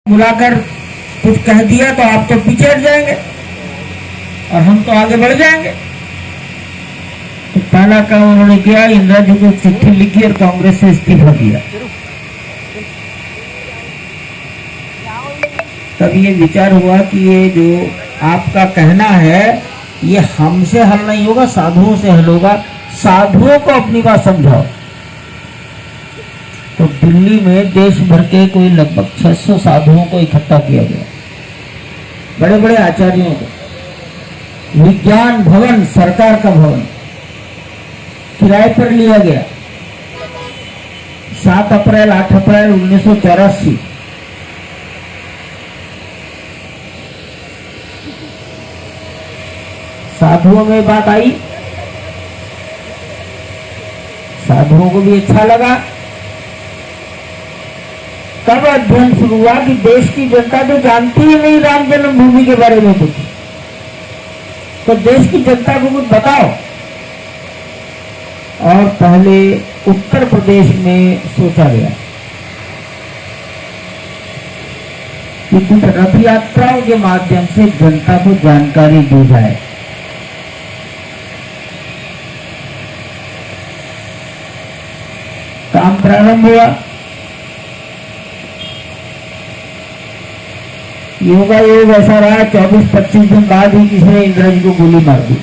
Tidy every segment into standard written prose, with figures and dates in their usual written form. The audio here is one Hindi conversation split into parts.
बुलाकर कुछ कह दिया तो आप तो पीछे हट जाएंगे और हम तो आगे बढ़ जाएंगे। तो पहला काम उन्होंने किया, इंदिरा जी को चिट्ठी लिखी और कांग्रेस से इस्तीफा दिया। तब ये विचार हुआ कि ये जो आपका कहना है ये हमसे हल नहीं होगा, साधुओं से हल होगा। साधुओं को अपनी बात समझाओ। तो दिल्ली में देश भर के कोई लगभग 600 साधुओं को इकट्ठा किया गया, बड़े बड़े आचार्यों को। विज्ञान भवन, सरकार का भवन किराए पर लिया गया। 7 अप्रैल 8 अप्रैल 1984 साधुओं में बात आई, साधुओं को भी अच्छा लगा। तब अध्ययन शुरू हुआ कि देश की जनता तो जानती ही नहीं राम जन्मभूमि के बारे में कुछ, तो देश की जनता को कुछ बताओ। और पहले उत्तर प्रदेश में सोचा गया कि कुछ रथ यात्राओं के माध्यम से जनता को जानकारी दी जाए। काम प्रारंभ हुआ। योगा योग ऐसा रहा, 24-25 दिन बाद ही किसी ने इंदिरा जी को गोली मार दी।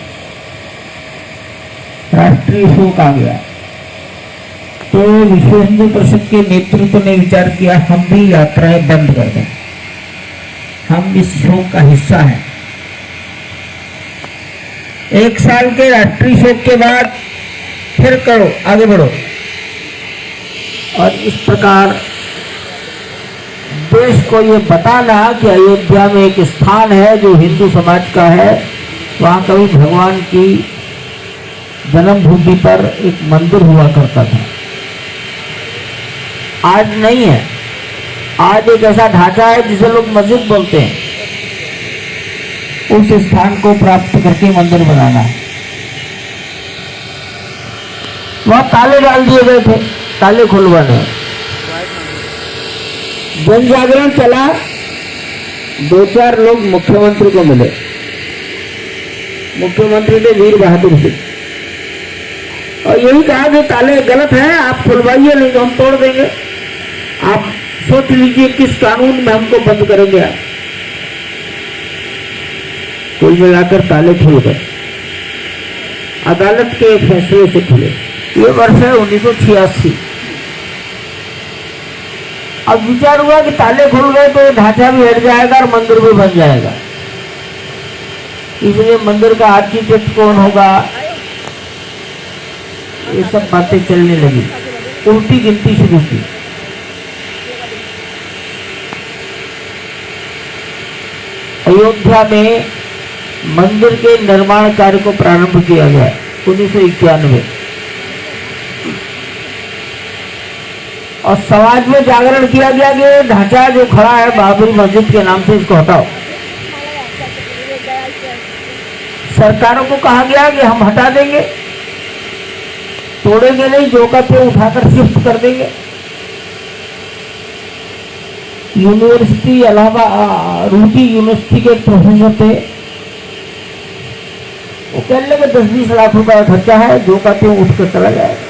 राष्ट्रीय शोक आ गया। तो विश्व हिंदू परिषद के नेतृत्व ने विचार किया, हम भी यात्राएं बंद कर दें, हम इस शोक का हिस्सा हैं। 1 साल के राष्ट्रीय शोक के बाद फिर करो, आगे बढ़ो। और इस प्रकार देश को ये बताना कि अयोध्या में एक स्थान है जो हिंदू समाज का है, वहाँ कभी भगवान की जन्मभूमि पर एक मंदिर हुआ करता था। आज नहीं है, आज एक ऐसा ढांचा है जिसे लोग मस्जिद बोलते हैं। उस स्थान को प्राप्त करके मंदिर बनाना है। वहाँ ताले डाल दिए गए थे, ताले खुलवाने। जन जागरण चला, 2-4 लोग मुख्यमंत्री को मिले। मुख्यमंत्री थे वीर बहादुर सिंह, और यही कहा कि ताले गलत हैं, आप खुलवाइए, नहीं तो हम तोड़ देंगे। आप सोच लीजिए किस कानून में हमको बंद करेंगे आप। कुल मिलाकर ताले खुल गए, अदालत के फैसले से खुले। ये वर्ष है 1986। अब विचार हुआ कि ताले खुल गए तो ढांचा भी हट जाएगा और मंदिर भी बन जाएगा। इसलिए मंदिर का आर्किटेक्ट कौन होगा, ये सब बातें चलने लगी। उल्टी गिनती शुरू की। अयोध्या में मंदिर के निर्माण कार्य को प्रारंभ किया गया 1991। और समाज में जागरण किया गया कि ढांचा जो खड़ा है बाबरी मस्जिद के नाम से, इसको हटाओ। सरकारों को कहा गया कि हम हटा देंगे, तोड़ेंगे नहीं, जो कहते उठाकर शिफ्ट कर देंगे। यूनिवर्सिटी इलाहाबाद रूटी यूनिवर्सिटी के प्रोफेसर थे, वो कहने लगे 10-20 लाख रुपए का खर्चा है, जो कहते उठ कर चला जाएगा।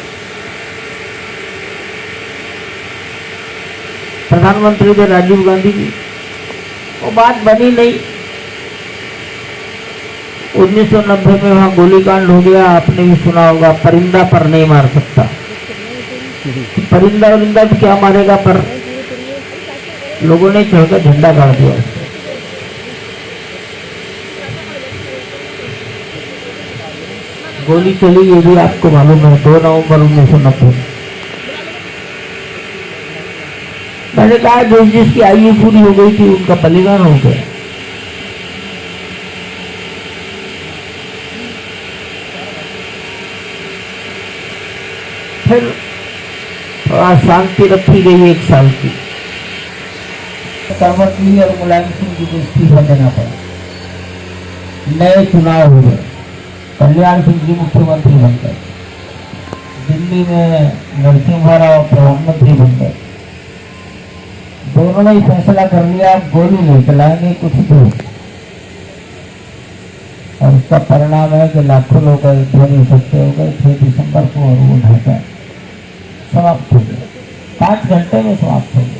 प्रधानमंत्री थे राजीव गांधी जी, वो बात बनी नहीं। 1990 में वहां गोलीकांड हो गया, आपने भी सुना होगा, परिंदा पर नहीं मार सकता। परिंदा वरिंदा तो क्या मारेगा, पर लोगों ने चढ़कर झंडा गाड़ दिया। गोली चली, ये भी आपको मालूम है, 2 नवंबर 1990। मैंने कहा जिसकी आयु पूरी हो गई थी उनका बलिदान हो गया। फिर थोड़ा शांति रखी गई 1 साल की। करवट ली और मुलायम सिंह जी को इस्तीफा देना पड़ा। नए चुनाव हुए, कल्याण सिंह जी मुख्यमंत्री बन गए। दिल्ली में नरसिम्हा राव प्रधानमंत्री बन गए। दोनों ने ही फैसला कर लिया, गोली नहीं चलाएंगे कुछ भी। और उसका परिणाम है कि लाखों लोग ध्वनि इकट्ठे हो गए 6 दिसंबर को, और वो ढाका समाप्त हो गया, 5 घंटे में समाप्त हो गया।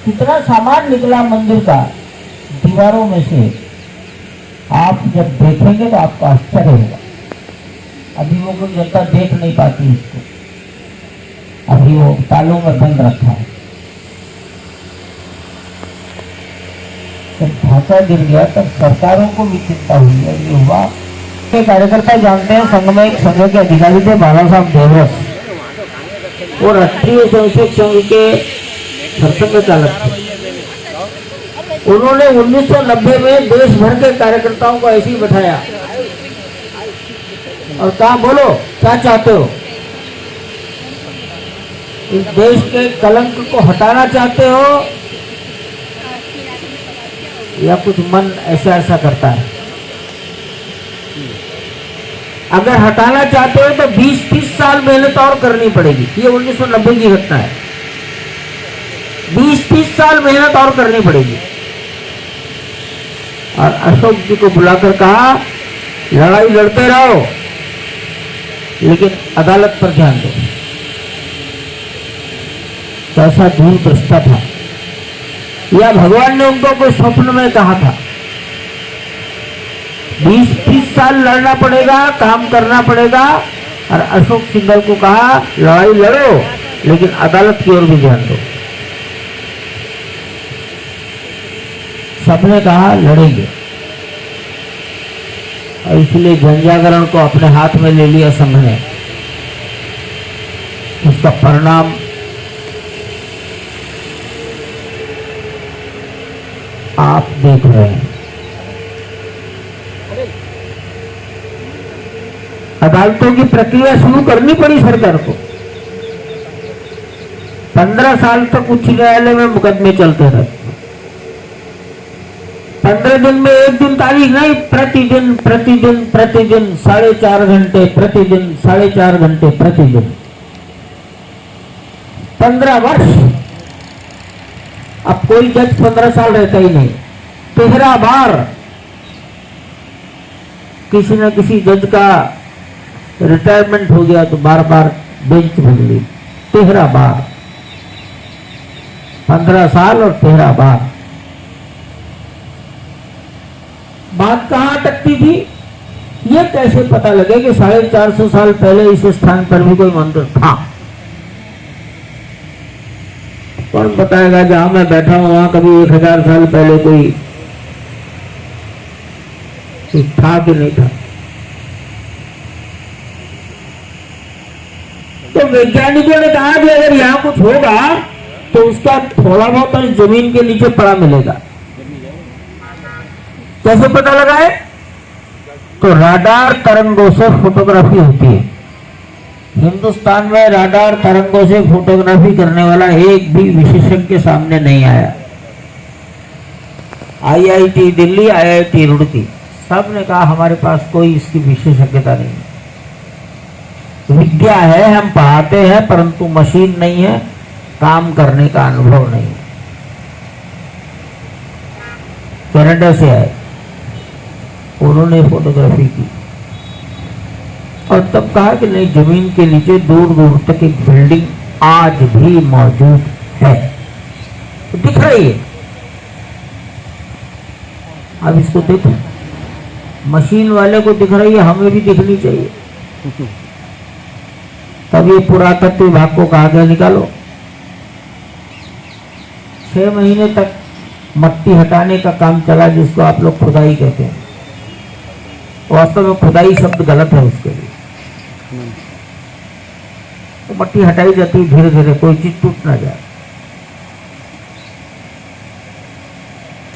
कितना सामान निकला मंदिर का दीवारों में से, आप जब देखेंगे तो आपको आश्चर्य होगा। अभी वो कोई जनता देख नहीं पाती इसको, अभी वो तालों में बंद रखा है। जब ढांचा गिर गया तब सरकारों को भी चिंता हुई है। ये हुआ के कार्यकर्ता जानते हैं, संघ में एक संघ के अधिकारी थे बाला साहब देवरस, वो राष्ट्रीय स्वयंसेवक संघ के सरसंघ चालक थे। उन्होंने 1990 में देश भर के कार्यकर्ताओं को ऐसे ही बैठाया और कहा, बोलो क्या चाहते हो, इस देश के कलंक को हटाना चाहते हो या कुछ मन ऐसा ऐसा करता है। अगर हटाना चाहते हो तो 20-30 साल मेहनत और करनी पड़ेगी। ये 1990 की घटना है। 20-30 साल मेहनत और करनी पड़ेगी। और अशोक जी को बुलाकर कहा, लड़ाई लड़ते रहो लेकिन अदालत पर ध्यान दो। कैसा दूरदृष्टा था। या भगवान ने उनको कोई स्वप्न में कहा था 20-30 साल लड़ना पड़ेगा, काम करना पड़ेगा। और अशोक सिंघल को कहा, लड़ाई लड़ो लेकिन अदालत की ओर भी ध्यान दो। सबने कहा लड़ेंगे, और इसलिए जनजागरण को अपने हाथ में ले लिया संघ ने। उसका परिणाम आप देख रहे हैं। अदालतों की प्रक्रिया शुरू करनी पड़ी सरकार को। 15 साल तक उच्च न्यायालय में मुकदमे चलते रहे। 15 दिन में एक दिन तारीख नहीं, प्रतिदिन प्रतिदिन प्रतिदिन 4.5 घंटे प्रतिदिन, 4.5 घंटे प्रतिदिन, 15 वर्ष। अब कोई जज 15 साल रहता ही नहीं। 13 बार किसी न किसी जज का रिटायरमेंट हो गया तो बार बार बेंच बदली। 13 बार, 15 साल और 13 बार। बात कहां अटकती थी, ये कैसे पता लगे कि 450 साल पहले इस स्थान पर भी कोई मंदिर था। कौन बताएगा, जहां मैं बैठा हूं वहां कभी 1000 साल पहले कोई था कि नहीं था। तो वैज्ञानिकों ने कहा कि अगर यहां कुछ होगा तो उसका थोड़ा बहुत जमीन के नीचे पड़ा मिलेगा। कैसे पता लगाए? तो राडार तरंगों से फोटोग्राफी होती है। हिंदुस्तान में राडार तरंगों से फोटोग्राफी करने वाला एक भी विशेषज्ञ सामने नहीं आया। IIT दिल्ली, IIT रुड़की, सब ने कहा हमारे पास कोई इसकी विशेषज्ञता नहीं है। विद्या है, हम पढ़ाते हैं, परंतु मशीन नहीं है, काम करने का अनुभव नहीं है। कनाडा से आए, उन्होंने फोटोग्राफी की और तब कहा कि नहीं, जमीन के नीचे दूर दूर तक एक बिल्डिंग आज भी मौजूद है, तो दिख रही है। अब इसको देखो, मशीन वाले को दिख रही है, हमें भी दिखनी चाहिए। तब ये पुरातत्व विभाग को कहा गया, निकालो। 6 महीने तक मट्टी हटाने का काम चला, जिसको आप लोग खुदाई कहते हैं। वास्तव में खुदाई शब्द गलत है उसके लिए। तो मट्टी हटाई जाती है धीरे धीरे, कोई चीज टूट ना जाए।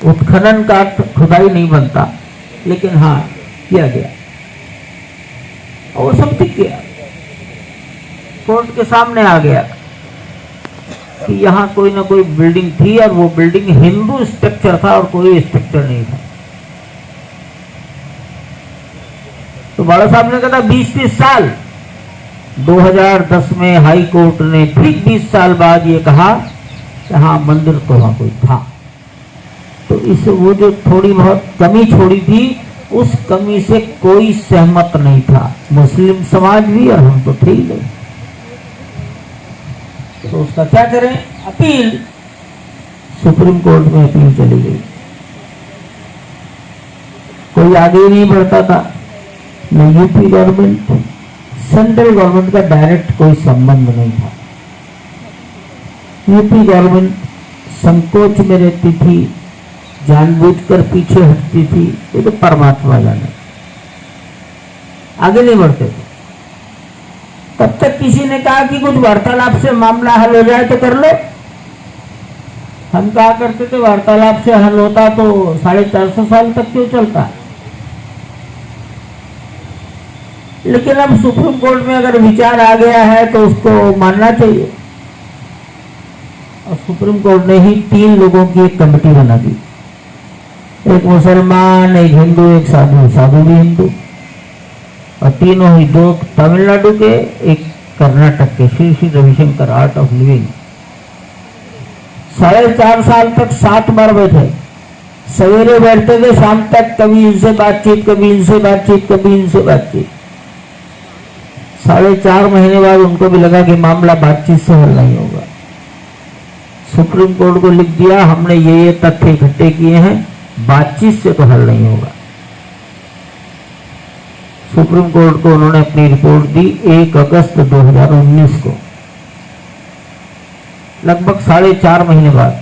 उत्खनन का खुदाई नहीं बनता, लेकिन हाँ किया गया और सब दिख गया, कोर्ट के सामने आ गया कि यहाँ कोई ना कोई बिल्डिंग थी और वो बिल्डिंग हिंदू स्ट्रक्चर था और कोई स्ट्रक्चर नहीं था। तो बाला साहब ने कहा 20-30 साल। 2010 में हाई कोर्ट ने ठीक 20 साल बाद ये कहा हाँ मंदिर तो वहां कोई था, तो इस वो जो थोड़ी बहुत कमी छोड़ी थी, उस कमी से कोई सहमत नहीं था, मुस्लिम समाज भी और हम तो थे ही नहीं। तो उसका क्या करें, अपील, सुप्रीम कोर्ट में अपील चली गई। कोई आगे ही नहीं बढ़ता था, न यूपी गवर्नमेंट, सेंट्रल गवर्नमेंट का डायरेक्ट कोई संबंध नहीं था। यूपी गवर्नमेंट संकोच में रहती थी, जानबूझकर पीछे हटती थी, ये तो परमात्मा जाने, आगे नहीं बढ़ते थे। तब तक किसी ने कहा कि कुछ वार्तालाप से मामला हल हो जाए तो कर लो। हम कहा करते थे वार्तालाप से हल होता तो 450 साल तक क्यों चलता। लेकिन अब सुप्रीम कोर्ट में अगर विचार आ गया है तो उसको मानना चाहिए। और सुप्रीम कोर्ट ने ही 3 लोगों की एक कमेटी बना दी, एक मुसलमान, एक हिंदू, एक साधु, साधु भी हिंदू, और तीनों ही, 2 तमिलनाडु के, एक कर्नाटक के, Shri Shri Ravishankar art of living. 4.5 साल तक 7 बार बैठे, सवेरे बैठते थे, शाम तक कभी इनसे बातचीत, कभी इनसे बातचीत, कभी इनसे बातचीत। 4.5 महीने बाद उनको भी लगा कि मामला बातचीत से हल नहीं होगा। सुप्रीम कोर्ट को लिख दिया, हमने ये तथ्य इकट्ठे किए हैं, बातचीत से तो हल नहीं होगा। सुप्रीम कोर्ट को उन्होंने अपनी रिपोर्ट दी 1 अगस्त 2019 को, लगभग 4.5 महीने बाद।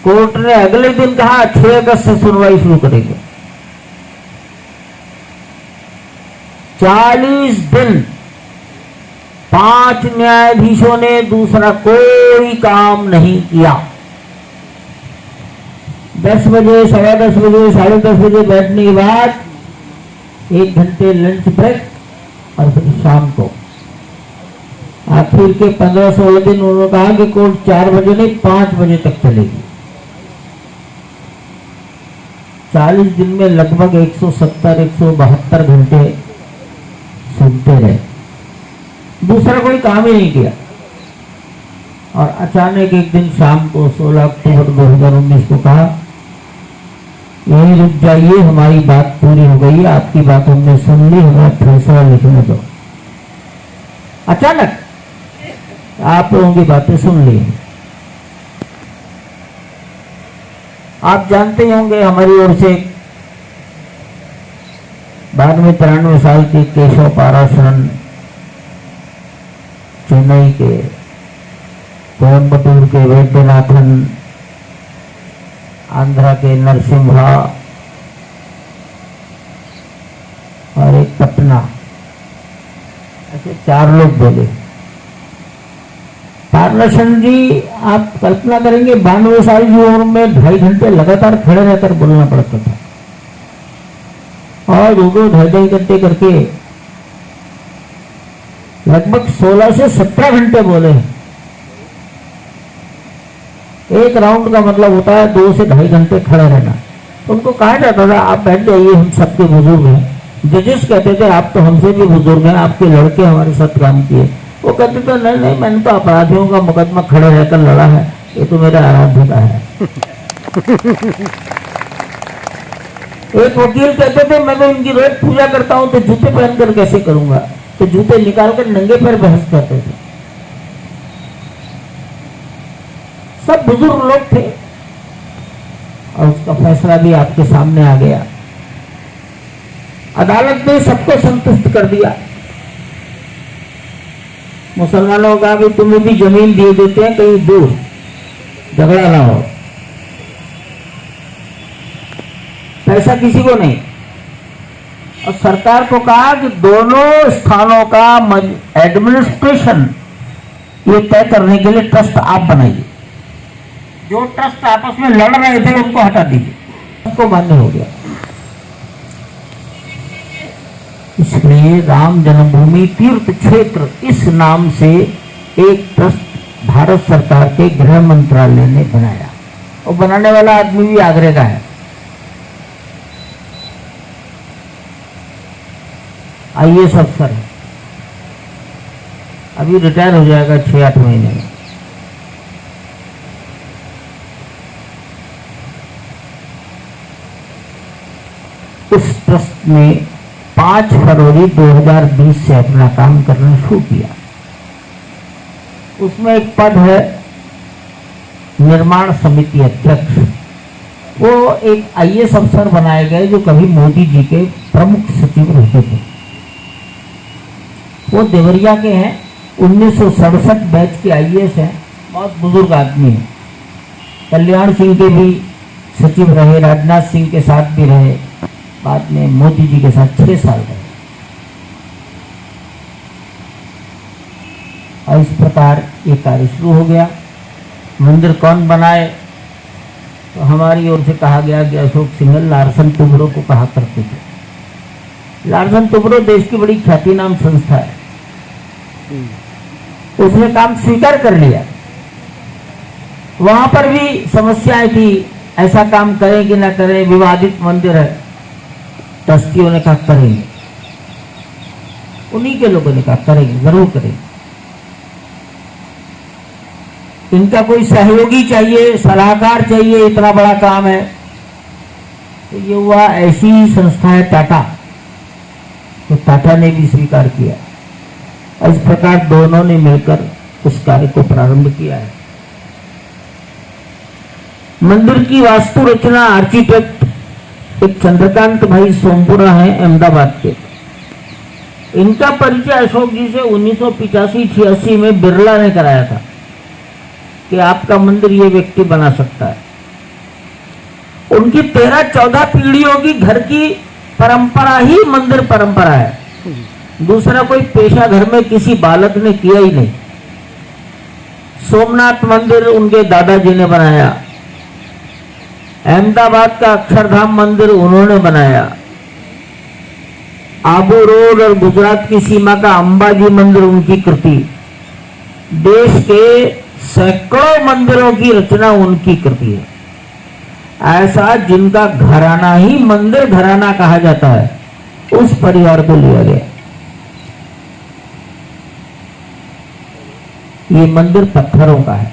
कोर्ट ने अगले दिन कहा 6 अगस्त से सुनवाई शुरू करेंगे। 40 दिन 5 न्यायाधीशों ने दूसरा कोई काम नहीं किया। 10 बजे, 10:15 बजे, 10:30 बजे बैठने के बाद 1 घंटे लंच ब्रेक और फिर शाम को आखिर के 15-16 दिन उन्होंने कहा कि कोर्ट 4 बजे नहीं 5 बजे तक चलेगी। 40 दिन में लगभग 170-172 घंटे सुनते रहे, दूसरा कोई काम ही नहीं किया। और अचानक एक दिन शाम को 16 अक्टूबर 2019 को कहा यही रुक जाइए, हमारी बात पूरी हो गई है, आपकी बात हमने सुन ली, हमें फैसला लिखने दो। अचानक आप लोगों की बातें सुन ली। आप जानते होंगे हमारी ओर से बाद में 93 साल के केशव पाराशरन, चेन्नई के, कोयम्बटूर के वैद्यनाथन, आंध्रा के नरसिम्हा और एक पटना, ऐसे 4 लोग बोले। पाराशरन जी, आप कल्पना करेंगे 92 साल की उम्र में 2.5 घंटे लगातार खड़े रहकर बोलना पड़ता था, और 2-2 घंटे करके लगभग 16 से 17 घंटे बोले। एक राउंड का मतलब होता है 2 से 2.5 घंटे खड़े रहना। तो उनको कहा जाता था आप बैठ जाइए, हम सबके बुजुर्ग हैं। जजेस कहते थे आप तो हमसे भी बुजुर्ग हैं, आपके लड़के हमारे साथ काम किए। वो कहते थे नहीं नहीं, मैंने तो अपराधियों का मुकदमा खड़े रहकर लड़ा है, ये तो मेरा आराध्य का है। एक वकील कहते थे मैं तो इनकी रोज पूजा करता हूं, तो जूते पहनकर कैसे करूंगा, तो जूते निकालकर नंगे पैर बहस करते थे। सब बुजुर्ग लोग थे, और उसका फैसला भी आपके सामने आ गया। अदालत ने सबको संतुष्ट कर दिया। मुसलमानों का भी तुम्हें भी जमीन दे देते हैं कहीं दूर, झगड़ा ना हो, पैसा किसी को नहीं। और सरकार को कहा कि दोनों स्थानों का एडमिनिस्ट्रेशन ये तय करने के लिए ट्रस्ट आप बनाइए। जो ट्रस्ट आपस में लड़ रहे थे उनको हटा दीजिए, सबको मान्य हो गया। इसलिए राम जन्मभूमि तीर्थ क्षेत्र इस नाम से एक ट्रस्ट भारत सरकार के गृह मंत्रालय ने बनाया, और बनाने वाला आदमी भी आगरे का है। IAS अफसर है। अभी रिटायर हो जाएगा 6-8 महीने में। उस ट्रस्ट ने 5 फरवरी 2020 से अपना काम करना शुरू किया। उसमें एक पद है निर्माण समिति अध्यक्ष। वो एक आईएएस अफसर बनाए गए जो कभी मोदी जी के प्रमुख सचिव रहे थे। वो देवरिया के हैं, 1967 बैच के आईएएस हैं, बहुत बुजुर्ग आदमी हैं। कल्याण सिंह के भी सचिव रहे, राजनाथ सिंह के साथ भी रहे, बाद में मोदी जी के साथ 6 साल रहे। और इस प्रकार ये कार्य शुरू हो गया। मंदिर कौन बनाए? तो हमारी ओर से कहा गया कि अशोक सिंघल लार्सन टुब्रो को कहा करते थे। लार्सन टुब्रो देश की बड़ी ख्याति नाम संस्था है, उसने काम स्वीकार कर लिया। वहां पर भी समस्याएं थी, ऐसा काम करें कि ना करें, विवादित मंदिर है। ट्रस्टियों ने कहा करेंगे, उन्हीं के लोगों ने कहा करेंगे, जरूर करेंगे। इनका कोई सहयोगी चाहिए, सलाहकार चाहिए, इतना बड़ा काम है। तो ये हुआ, ऐसी ही संस्था है टाटा, तो टाटा ने भी स्वीकार किया। इस प्रकार दोनों ने मिलकर उस कार्य को प्रारंभ किया है। मंदिर की वास्तु रचना आर्किटेक्ट एक चंद्रकांत भाई सोमपुरा है, अहमदाबाद के। इनका परिचय अशोक जी से 1985-86 में बिरला ने कराया था कि आपका मंदिर ये व्यक्ति बना सकता है। उनकी 13-14 पीढ़ियों की घर की परंपरा ही मंदिर परंपरा है। दूसरा कोई पेशा घर में किसी बालक ने किया ही नहीं। सोमनाथ मंदिर उनके दादाजी ने बनाया, अहमदाबाद का अक्षरधाम मंदिर उन्होंने बनाया, आबू रोड और गुजरात की सीमा का अंबाजी मंदिर उनकी कृति, देश के सैकड़ों मंदिरों की रचना उनकी कृति है। ऐसा जिनका घराना ही मंदिर घराना कहा जाता है, उस परिवार को लिया गया। ये मंदिर पत्थरों का है।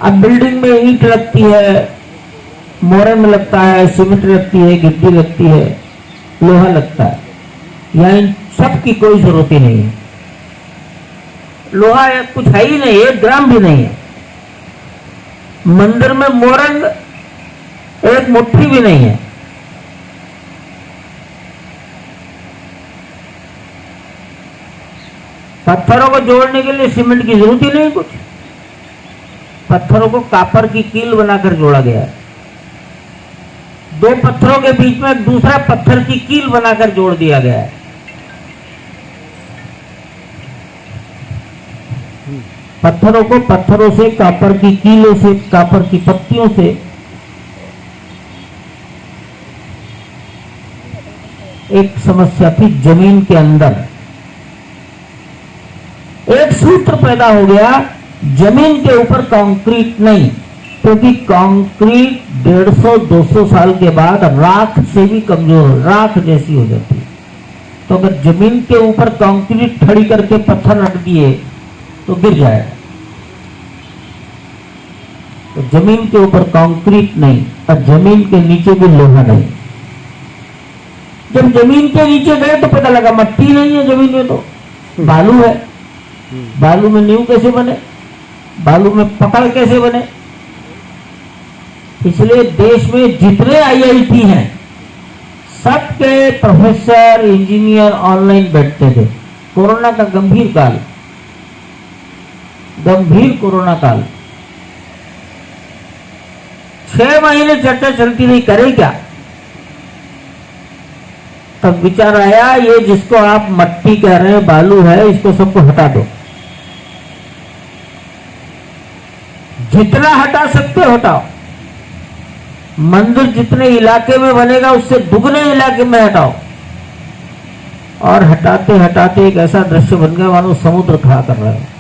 अब बिल्डिंग में ईंट लगती है, मोरंग लगता है, सीमेंट लगती है, गिट्टी लगती है, लोहा लगता है। यहाँ इन सब की कोई जरूरत ही नहीं है। लोहा कुछ है ही नहीं, 1 ग्राम भी नहीं है। मंदिर में मोरंग 1 मुट्ठी भी नहीं है। पत्थरों को जोड़ने के लिए सीमेंट की जरूरत ही नहीं कुछ। पत्थरों को कापर की कील बनाकर जोड़ा गया है। 2 पत्थरों के बीच में दूसरा पत्थर की कील बनाकर जोड़ दिया गया है। पत्थरों को पत्थरों से, कापर की कीलों से, कापर की पत्तियों से एक समस्या थी जमीन के अंदर। एक सूत्र पैदा हो गया, जमीन के ऊपर कंक्रीट नहीं, क्योंकि कंक्रीट 150-200 साल के बाद राख से भी कमजोर, राख जैसी हो जाती है। तो अगर जमीन के ऊपर कंक्रीट खड़ी करके पत्थर रख दिए तो गिर जाएगा। तो जमीन के ऊपर कंक्रीट नहीं और जमीन के नीचे भी लोहा नहीं। जब जमीन के नीचे गए तो पता लगा मट्टी नहीं है जमीन में, तो बालू है। बालू में नींव कैसे बने, बालू में पकड़ कैसे बने? इसलिए देश में जितने आईआईटी हैं, सबके प्रोफेसर इंजीनियर ऑनलाइन बैठते थे। कोरोना का गंभीर कोरोना काल, 6 महीने चर्चा चलती रही, करे क्या? तब विचार आया, ये जिसको आप मट्टी कह रहे हैं, बालू है, इसको सबको हटा दो। जितना हटा सकते हटाओ। मंदिर जितने इलाके में बनेगा उससे दुगने इलाके में हटाओ। और हटाते हटाते एक ऐसा दृश्य बन गया मानो समुद्र खड़ा कर रहा है।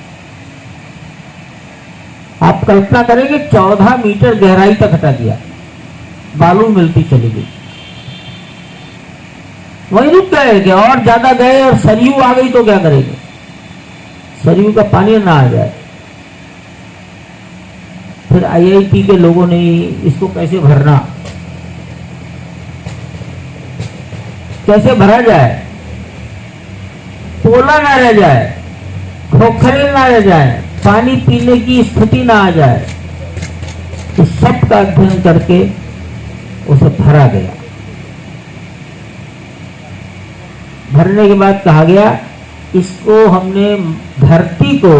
आप कल्पना करेंगे, 14 मीटर गहराई तक हटा दिया, बालू मिलती चली गई। वहीं रुक गए क्या? और ज्यादा गए और सरयू आ गई तो क्या करेंगे? सरयू का पानी ना आ जाए, फिर आईआईटी के लोगों ने इसको कैसे भरना, कैसे भरा जाए, पोला ना रह जाए, खोखरे ना रह जाए, पानी पीने की स्थिति ना आ जाए, तो सब का अध्ययन करके उसे भरा गया। भरने के बाद कहा गया इसको हमने धरती को,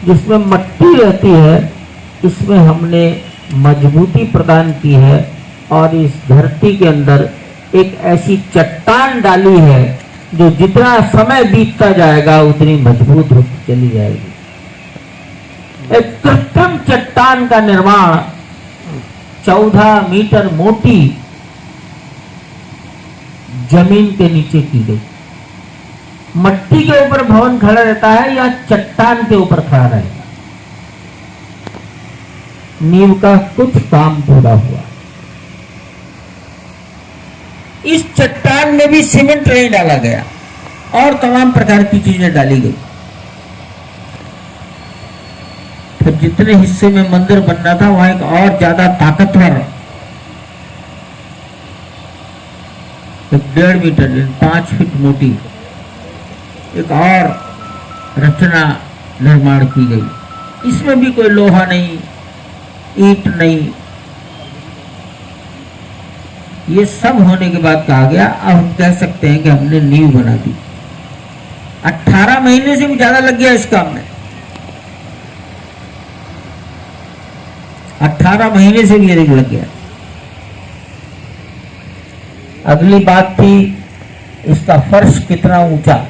जिसमें मट्टी रहती है, इसमें हमने मजबूती प्रदान की है और इस धरती के अंदर एक ऐसी चट्टान डाली है जो जितना समय बीतता जाएगा उतनी मजबूत होती चली जाएगी। एक कृत्रिम चट्टान का निर्माण 14 मीटर मोटी जमीन के नीचे की गई। मट्टी के ऊपर भवन खड़ा रहता है या चट्टान के ऊपर खड़ा रहेगा? नींव का कुछ काम पूरा हुआ। इस चट्टान में भी सीमेंट नहीं डाला गया और तमाम प्रकार की चीजें डाली गई। फिर जितने हिस्से में मंदिर बनना था वहां एक और ज्यादा ताकतवर 1.5 मीटर 5 फीट मोटी एक और रचना निर्माण की गई। इसमें भी कोई लोहा नहीं, ईंट नहीं, ये सब होने के बाद कहा गया अब हम कह सकते हैं कि हमने नींव बना दी। 18 महीने से भी ज्यादा लग गया इस काम में। 18 महीने से भी अधिक लग गया। अगली बात थी इसका फर्श कितना ऊंचा।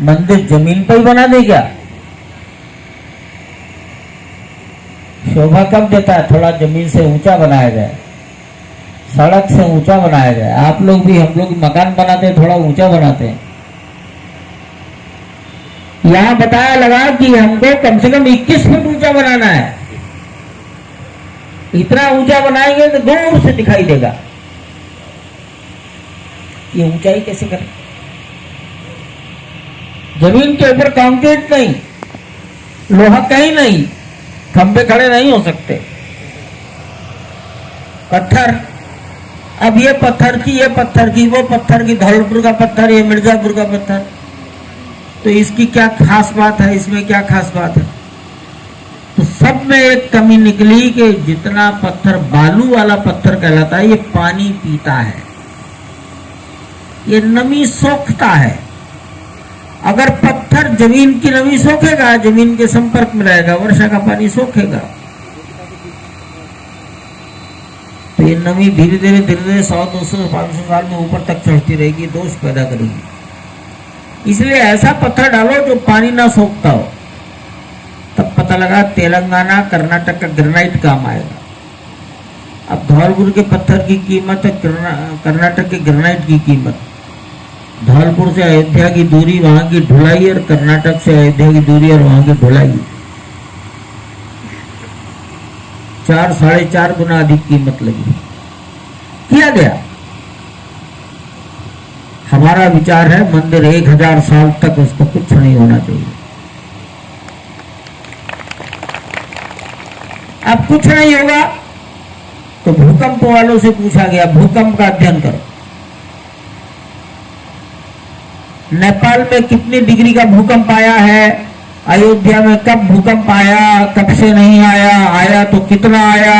मंदिर जमीन पर ही बना दे क्या? शोभा कब देता है? थोड़ा जमीन से ऊंचा बनाया जाए, सड़क से ऊंचा बनाया जाए। आप लोग भी, हम लोग मकान बनाते हैं थोड़ा ऊंचा बनाते हैं। यहां बताया लगा कि हमको कम से कम 21 फीट ऊंचा बनाना है। इतना ऊंचा बनाएंगे तो दूर से दिखाई देगा। ये ऊंचाई कैसे करें? जमीन के ऊपर कंक्रीट नहीं, लोहा कहीं नहीं, खंबे खड़े नहीं हो सकते, पत्थर। अब ये पत्थर की, ये पत्थर की, वो पत्थर की, धौलपुर का पत्थर, ये मिर्जापुर का पत्थर, तो इसकी क्या खास बात है, इसमें क्या खास बात है? तो सब में एक कमी निकली कि जितना पत्थर बालू वाला पत्थर कहलाता है, ये पानी पीता है, ये नमी सोखता है। अगर पत्थर जमीन की नमी सोखेगा, जमीन के संपर्क में रहेगा, वर्षा का पानी सोखेगा, तो ये नमी धीरे धीरे 100, 200, 500 साल में ऊपर तक चढ़ती रहेगी, दोष पैदा करेगी। इसलिए ऐसा पत्थर डालो जो पानी ना सोखता हो। तब पता लगा तेलंगाना, कर्नाटक का ग्रेनाइट काम आएगा। अब धौलपुर के पत्थर की कीमत है कर्नाटक के ग्रेनाइट की कीमत। धौलपुर से अयोध्या की दूरी, वहां की ढुलाई, और कर्नाटक से अयोध्या की दूरी और वहां की ढुलाई 4, 4.5 गुना अधिक कीमत लगी। किया गया। हमारा विचार है मंदिर 1000 साल तक उसको कुछ नहीं होना चाहिए। अब कुछ नहीं होगा तो भूकंप वालों से पूछा गया, भूकंप का अध्ययन करो। नेपाल में कितनी डिग्री का भूकंप आया है, अयोध्या में कब भूकंप आया, कब से नहीं आया, आया तो कितना आया,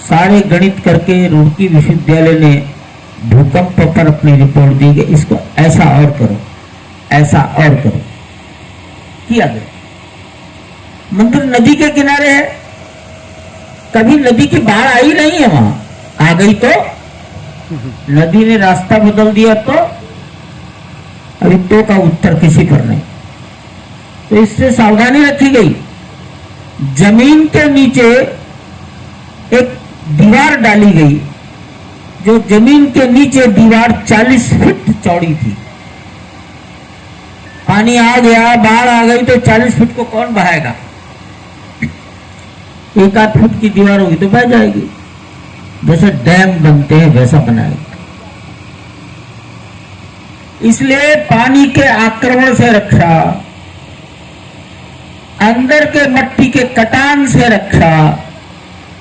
सारे गणित करके रुड़की विश्वविद्यालय ने भूकंप पर अपनी रिपोर्ट दी कि इसको ऐसा और करो, ऐसा और करो। किया गया। मंदिर नदी के किनारे है, कभी नदी की बाढ़ आई नहीं है, वहां आ गई तो नदी ने रास्ता बदल दिया तो अभी तो का उत्तर किसी पर नहीं। तो इससे सावधानी रखी गई। जमीन के नीचे एक दीवार डाली गई, जो जमीन के नीचे दीवार 40 फीट चौड़ी थी। पानी आ गया, बाढ़ आ गई तो 40 फीट को कौन बहाएगा? 1-8 फीट की दीवार होगी तो बह जाएगी। जैसे डैम बनते हैं वैसा बनाएगा। इसलिए पानी के आक्रमण से रक्षा, अंदर के मट्टी के कटान से रक्षा,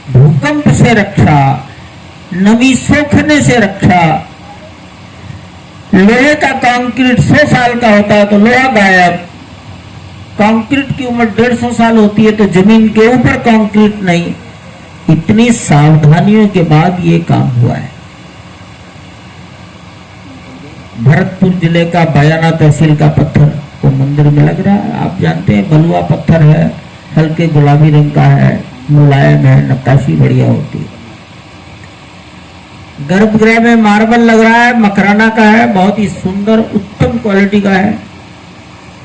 भूकंप से रक्षा, नमी सोखने से रक्षा। लोहे का कंक्रीट 100 साल का होता है तो लोहा गायब, कंक्रीट की उम्र 150 साल होती है तो जमीन के ऊपर कंक्रीट नहीं। इतनी सावधानियों के बाद ये काम हुआ है। भरतपुर जिले का बयाना तहसील का पत्थर को मंदिर में लग रहा है। आप जानते हैं बलुआ पत्थर है, हल्के गुलाबी रंग का है, मुलायम है, नक्काशी बढ़िया होती है। गर्भगृह में मार्बल लग रहा है, मकराना का है, बहुत ही सुंदर उत्तम क्वालिटी का है।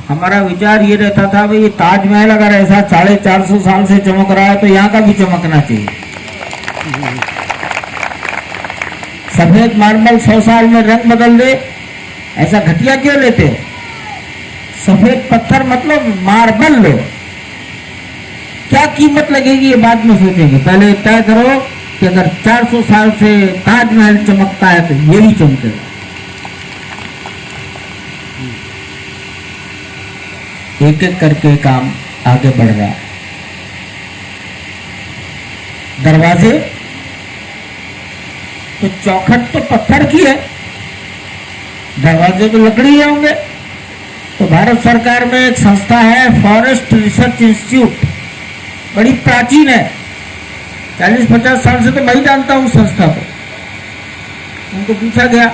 हमारा विचार ये रहता था भाई ये ताजमहल अगर ऐसा 450 साल से चमक रहा है तो यहाँ का भी चमकना चाहिए। सफेद मार्बल 100 साल में रंग बदल दे, ऐसा घटिया क्यों लेते हो? सफेद पत्थर मतलब मार्बल लो, क्या कीमत लगेगी ये बाद में सोचेंगे। पहले तय करो कि अगर 400 साल से ताजमहल चमकता है तो ये भी चमकेगा। एक एक करके काम आगे बढ़ रहा है। दरवाजे तो चौखट तो पत्थर की है, दरवाजे तो लकड़ी के होंगे। तो भारत सरकार में एक संस्था है फॉरेस्ट रिसर्च इंस्टीट्यूट, बड़ी प्राचीन है, 40-50 साल से तो मैं ही जानता हूं संस्था को। उनको पूछा गया,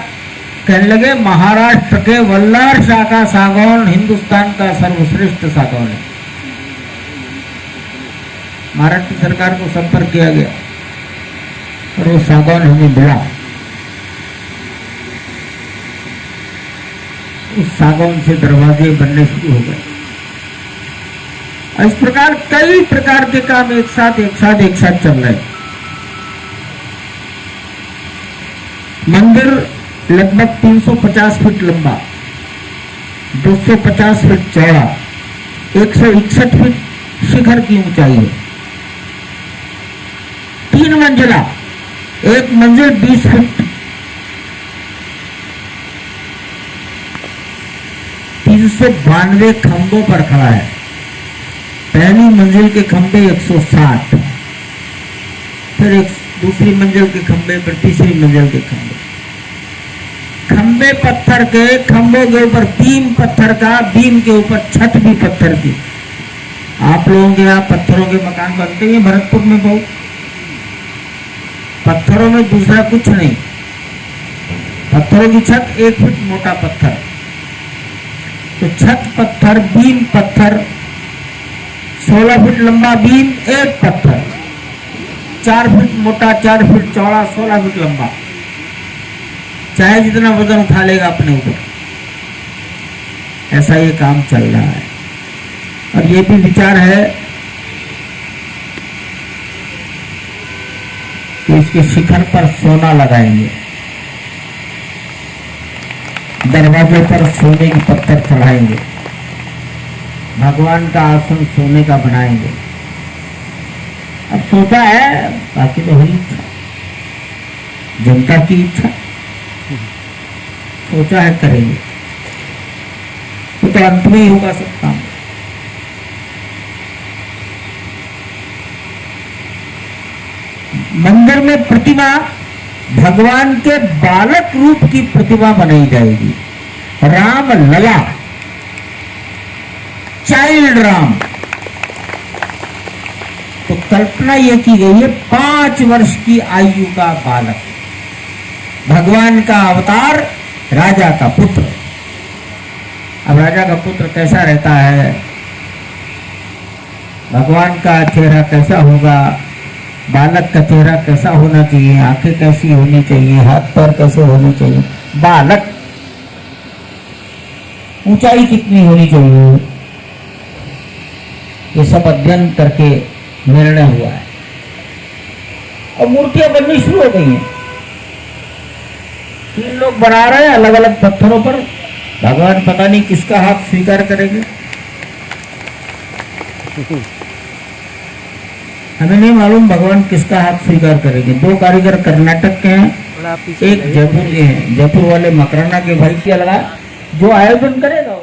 कहने लगे महाराष्ट्र के वल्लार शाह का सागौन हिंदुस्तान का सर्वश्रेष्ठ सागौन है। महाराष्ट्र सरकार को संपर्क किया गया और वो सागौन हमें मिला। उस सागौन से दरवाजे बनने शुरू हो गए। इस प्रकार कई प्रकार के काम एक साथ चल रहे हैं। मंदिर लगभग 350 फीट लंबा, 250 फीट चौड़ा, 161 फीट शिखर की ऊंचाई है। 3 मंजिला, एक मंजिल 20 फीट, 392 खंभों पर खड़ा है। पहली मंजिल के खंभे 160, फिर एक दूसरी मंजिल के खंभे, फिर तीसरी मंजिल के खंभे। खंभे पत्थर के, खंभों के ऊपर बीम पत्थर का, बीम के ऊपर छत भी पत्थर की। आप लोगों के यहाँ पत्थरों के मकान बनते हैं भरतपुर में बहुत, पत्थरों में दूसरा कुछ नहीं। पत्थरों की छत 1 फीट मोटा पत्थर, तो छत पत्थर, बीम पत्थर, 16 फीट लंबा बीम, एक पत्थर, 4 फीट मोटा, 4 फीट चौड़ा, 16 फीट लंबा। चाहे जितना वजन उठा लेगा अपने ऊपर, ऐसा ये काम चल रहा है। और ये भी विचार है कि इसके शिखर पर सोना लगाएंगे, दरवाजे पर सोने की पत्थर चढ़ाएंगे, भगवान का आसन सोने का बनाएंगे। अब सोचा है, बाकी तो हरी इच्छा, जनता की इच्छा, सोचा है करेंगे। तो अंत में ही होगा सब काम। मंदिर में प्रतिमा, भगवान के बालक रूप की प्रतिमा बनाई जाएगी। राम लला, चाइल्ड राम। तो कल्पना यह की गई है 5 वर्ष की आयु का बालक, भगवान का अवतार, राजा का पुत्र। अब राजा का पुत्र कैसा रहता है, भगवान का चेहरा कैसा होगा, बालक का चेहरा कैसा होना चाहिए, आंखें कैसी होनी चाहिए, हाथ पैर कैसे होने चाहिए, बालक, ऊंचाई कितनी होनी चाहिए, ये सब अध्ययन करके निर्णय हुआ है। और मूर्तियां बननी शुरू हो गई हैं। 3 लोग बना रहे हैं अलग अलग पत्थरों पर। भगवान पता नहीं किसका हाथ स्वीकार करेंगे, हमें नहीं मालूम भगवान किसका हाथ स्वीकार करेंगे। 2 कारीगर कर्नाटक के हैं, एक जयपुर के हैं। जयपुर वाले मकराना के भाई क्या लगा, जो आयोजन करेगा